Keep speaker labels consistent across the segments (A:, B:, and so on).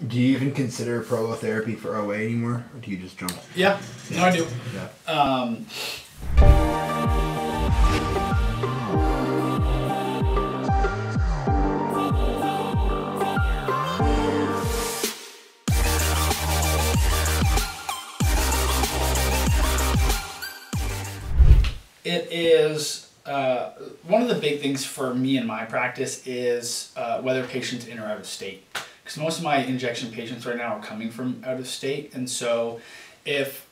A: Do you even consider prolotherapy for OA anymore, or do you just jump?
B: Yeah, no, I do.
A: Yeah.
B: It is one of the big things for me in my practice is whether patients in or out of state. Because most of my injection patients right now are coming from out of state, and so if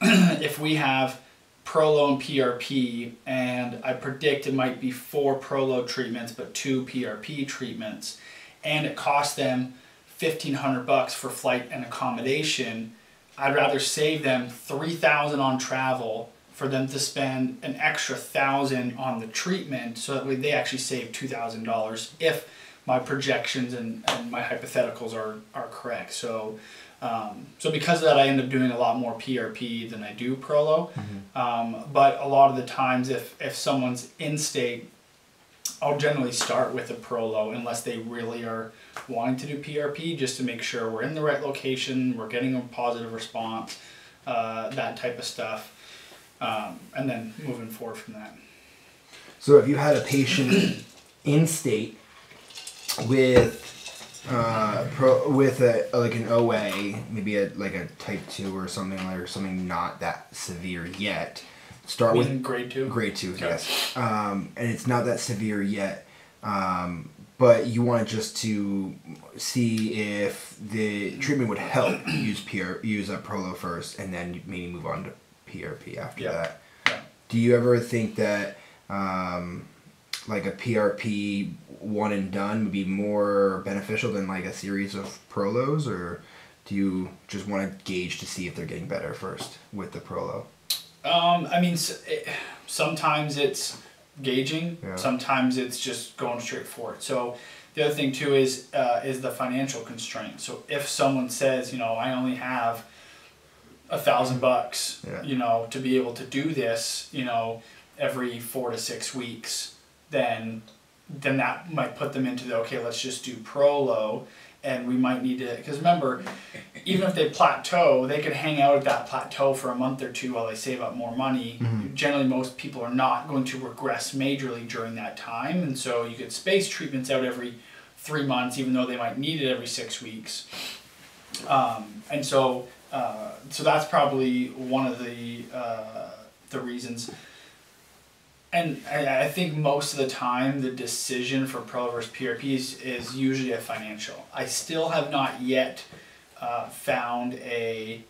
B: if we have Prolo and PRP, and I predict it might be 4 Prolo treatments but 2 PRP treatments, and it costs them $1,500 for flight and accommodation, I'd rather save them $3,000 on travel for them to spend an extra $1,000 on the treatment, so that way they actually save $2,000 if my projections and my hypotheticals are correct. So so because of that, I end up doing a lot more PRP than I do Prolo. But a lot of the times if someone's in state, I'll generally start with a Prolo unless they really are wanting to do PRP, just to make sure we're in the right location, we're getting a positive response, that type of stuff. And then moving forward from that.
A: So if you had a patient in state with like an OA, maybe like a type 2 or something, or something not that severe yet, start with
B: grade 2.
A: Grade 2, okay. Yes. And it's not that severe yet, but you want just to see if the treatment would help. Use a Prolo first, and then maybe move on to PRP after that.
B: Yeah.
A: Do you ever think that like a PRP one and done would be more beneficial than like a series of Prolos, or do you just want to gauge to see if they're getting better first with the Prolo?
B: I mean, sometimes it's gauging, sometimes it's just going straight for it. So the other thing too is the financial constraint. So if someone says, I only have $1,000, to be able to do this, every 4 to 6 weeks, then that might put them into the, okay, let's just do Prolo, and we might need to, because remember, even if they plateau, they could hang out at that plateau for a month or 2 while they save up more money. Generally, most people are not going to regress majorly during that time, and so you could space treatments out every 3 months, even though they might need it every 6 weeks. And so that's probably one of the reasons. And I think most of the time the decision for Prolo versus PRP is usually a financial. I still have not yet found a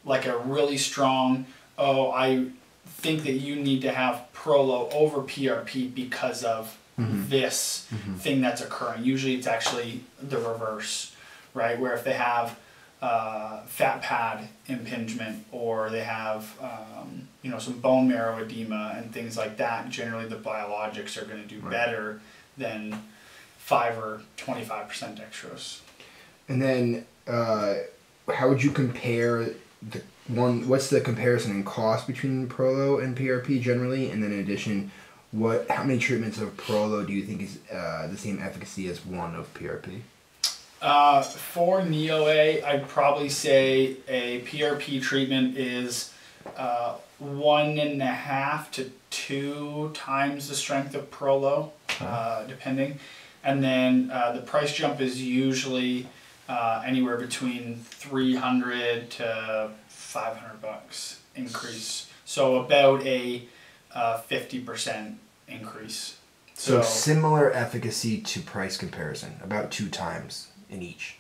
B: like a really strong, I think that you need to have Prolo over PRP because of this thing that's occurring. Usually it's actually the reverse, right? Where if they have fat pad impingement, or they have some bone marrow edema and things like that, generally the biologics are going to do better than 5 or 25% dextrose.
A: And then how would you compare what's the comparison in cost between Prolo and PRP generally, and then in addition, how many treatments of Prolo do you think is the same efficacy as one of PRP?
B: For NeoA, I'd probably say a PRP treatment is 1.5 to 2 times the strength of Prolo, depending. And then the price jump is usually anywhere between $300 to $500 increase. So about a 50% increase.
A: So similar efficacy to price comparison, about 2 times in each.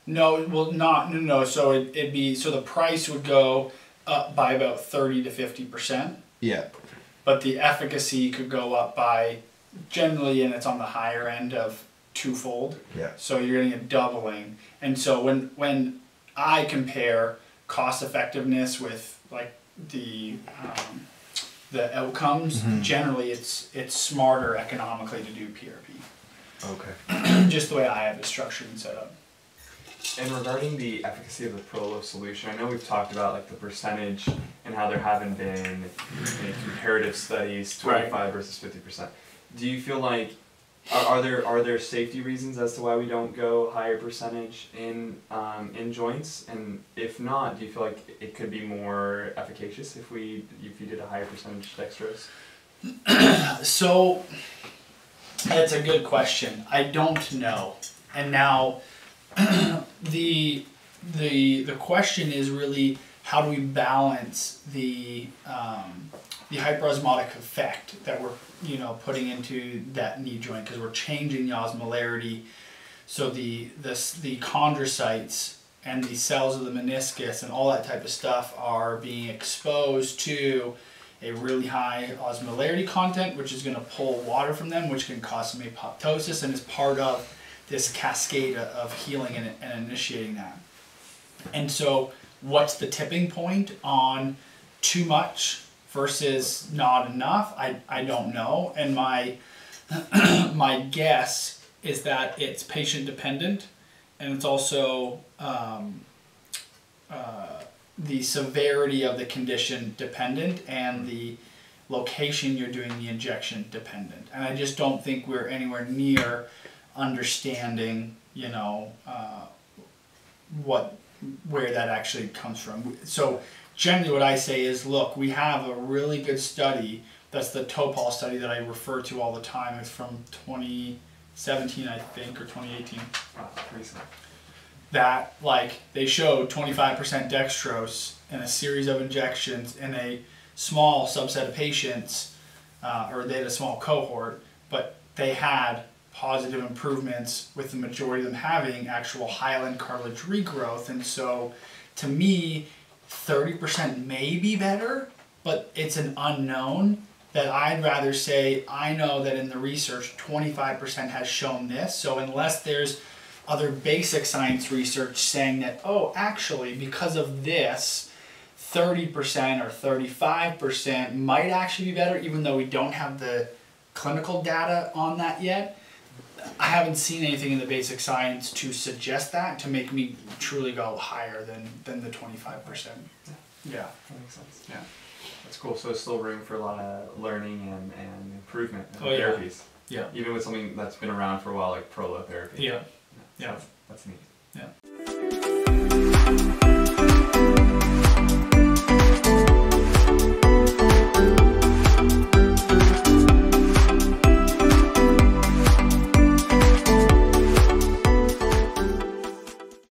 B: No, well, no. So it'd be, so the price would go up by about 30 to 50%.
A: Yeah.
B: But the efficacy could go up by, generally, and it's on the higher end of 2-fold.
A: Yeah.
B: So you're getting a doubling. And so when I compare cost effectiveness with like the outcomes, generally it's smarter economically to do PRP.
A: Okay.
B: Just the way I have it structured and set up.
C: And regarding the efficacy of the Prolo solution, I know we've talked about like the percentage and how there haven't been any comparative studies, 25 versus 50%. Do you feel like Are there safety reasons as to why we don't go higher percentage in joints? And if not, do you feel like it could be more efficacious if you did a higher percentage dextrose?
B: So that's a good question. I don't know. And now the question is really, how do we balance the hyperosmotic effect that we're putting into that knee joint, because we're changing the osmolarity, so the chondrocytes and the cells of the meniscus and all that type of stuff are being exposed to a really high osmolarity content, which is going to pull water from them, which can cause some apoptosis, and is part of this cascade of healing and initiating that. And so what's the tipping point on too much versus not enough? I don't know. And my my guess is that it's patient dependent, and it's also the severity of the condition dependent, and the location you're doing the injection dependent. And I just don't think we're anywhere near understanding, where that actually comes from. So generally what I say is, look, we have a really good study. That's the Topol study that I refer to all the time. It's from 2017, I think, or 2018.
C: Recent.
B: That, they showed 25% dextrose in a series of injections in a small subset of patients, or they had a small cohort, but they had positive improvements, with the majority of them having actual hyaline cartilage regrowth. And so to me, 30% may be better, but it's an unknown. That I'd rather say, I know that in the research 25% has shown this, so unless there's other basic science research saying that, oh, actually because of this 30% or 35% might actually be better, even though we don't have the clinical data on that yet, I haven't seen anything in the basic science to suggest that, to make me truly go higher than the 25%. Yeah.
C: That makes sense. Yeah. That's cool. So there's still room for a lot of learning and improvement in therapies.
B: Yeah.
C: Even with something that's been around for a while, like prolotherapy.
B: Yeah.
C: Yeah. So that's neat.
B: Yeah.